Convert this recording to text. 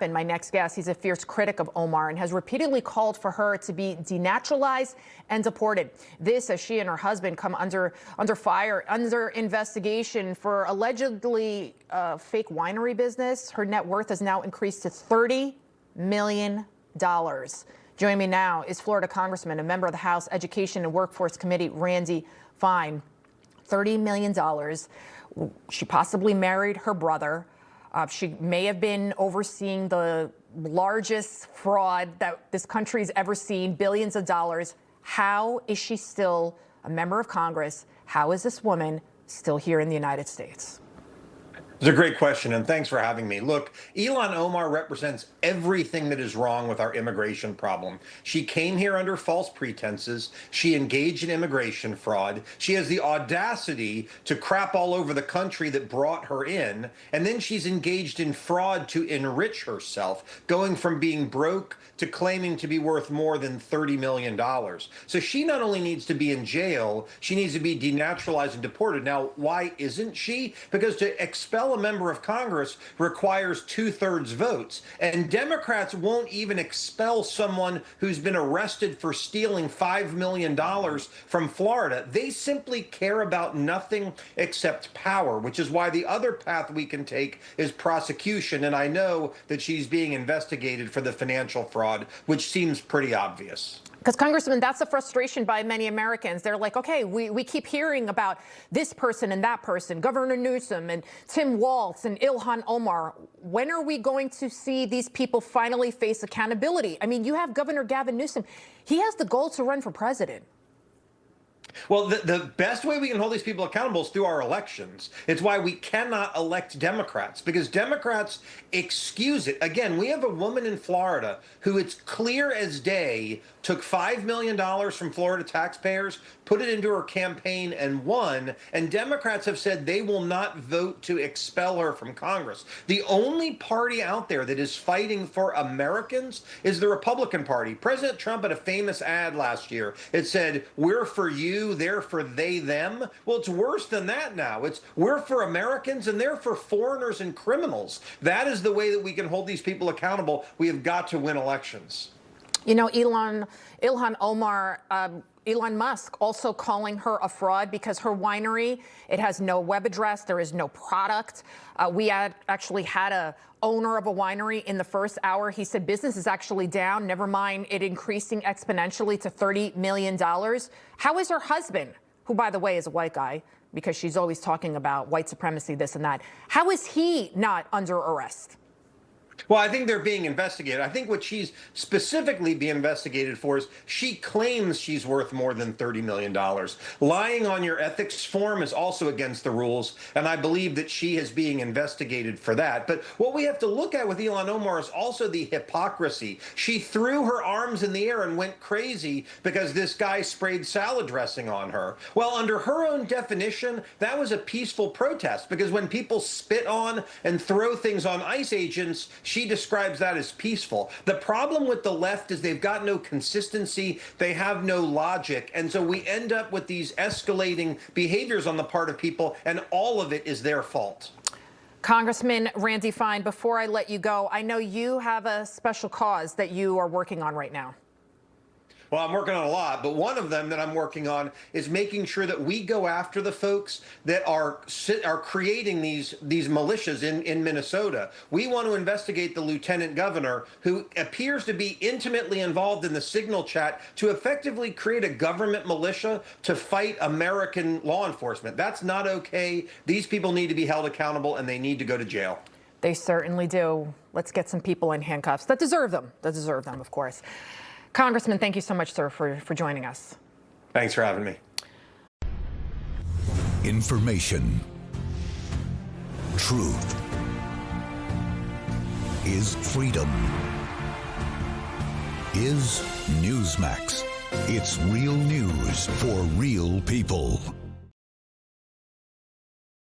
And my next guest, he's a fierce critic of Omar and has repeatedly called for her to be denaturalized and deported. This as she and her husband come under fire, under investigation for allegedly fake winery business. Her net worth has now increased to $30 million. Joining me now is Florida Congressman, a member of the House Education and Workforce Committee, Randy Fine. $30 million. She possibly married her brother. She may have been overseeing the largest fraud that this country's ever seen, billions of dollars. How is she still a member of Congress? How is this woman still here in the United States? It's a great question, and thanks for having me. Look, Ilhan Omar represents everything that is wrong with our immigration problem. She came here under false pretenses. She engaged in immigration fraud. She has the audacity to crap all over the country that brought her in, and then she's engaged in fraud to enrich herself, going from being broke to claiming to be worth more than $30 million. So she not only needs to be in jail, she needs to be denaturalized and deported. Now, why isn't she? Because to expel a member of Congress requires 2/3 votes, and Democrats won't even expel someone who's been arrested for stealing $5 million from Florida. They simply care about nothing except power, which is why the other path we can take is prosecution, and I know that she's being investigated for the financial fraud, which seems pretty obvious. Because, Congressman, that's the frustration by many Americans. They're like, okay, we keep hearing about this person and that person, Governor Newsom and Tim Walz and Ilhan Omar. When are we going to see these people finally face accountability? I mean, you have Governor Gavin Newsom. He has the goal to run for president. Well, the best way we can hold these people accountable is through our elections. It's why we cannot elect Democrats, because Democrats excuse it. Again, we have a woman in Florida who, it's clear as day, took $5 million from Florida taxpayers, put it into her campaign and won, and Democrats have said they will not vote to expel her from Congress. The only party out there that is fighting for Americans is the Republican Party. President Trump had a famous ad last year. It said, "We're for you, they're for they, them." Well, it's worse than that now. It's we're for Americans and they're for foreigners and criminals. That is the way that we can hold these people accountable. We have got to win elections. You know, Ilhan Omar, Elon Musk also calling her a fraud because her winery, it has no web address, there is no product. We actually had a owner of a winery in the first hour. He said business is actually down, never mind it increasing exponentially to $30 million. How is her husband, who, by the way, is a white guy, because she's always talking about white supremacy, this and that, how is he not under arrest? Well, I think they're being investigated. I think what she's specifically being investigated for is she claims she's worth more than $30 million. Lying on your ethics form is also against the rules, and I believe that she is being investigated for that. But what we have to look at with Ilhan Omar is also the hypocrisy. She threw her arms in the air and went crazy because this guy sprayed salad dressing on her. Well, under her own definition, that was a peaceful protest, because when people spit on and throw things on ICE agents, she describes that as peaceful. The problem with the left is they've got no consistency, they have no logic, and so we end up with these escalating behaviors on the part of people, and all of it is their fault. Congressman Randy Fine, before I let you go, I know you have a special cause that you are working on right now. Well, I'm working on a lot, but one of them that I'm working on is making sure that we go after the folks that are creating these militias in Minnesota. We want to investigate the lieutenant governor who appears to be intimately involved in the Signal chat to effectively create a government militia to fight American law enforcement. That's not okay. These people need to be held accountable, and they need to go to jail. They certainly do. Let's get some people in handcuffs that deserve them, of course. Congressman, thank you so much, sir, for joining us. Thanks for having me. Information. Truth is freedom. Is Newsmax. It's real news for real people.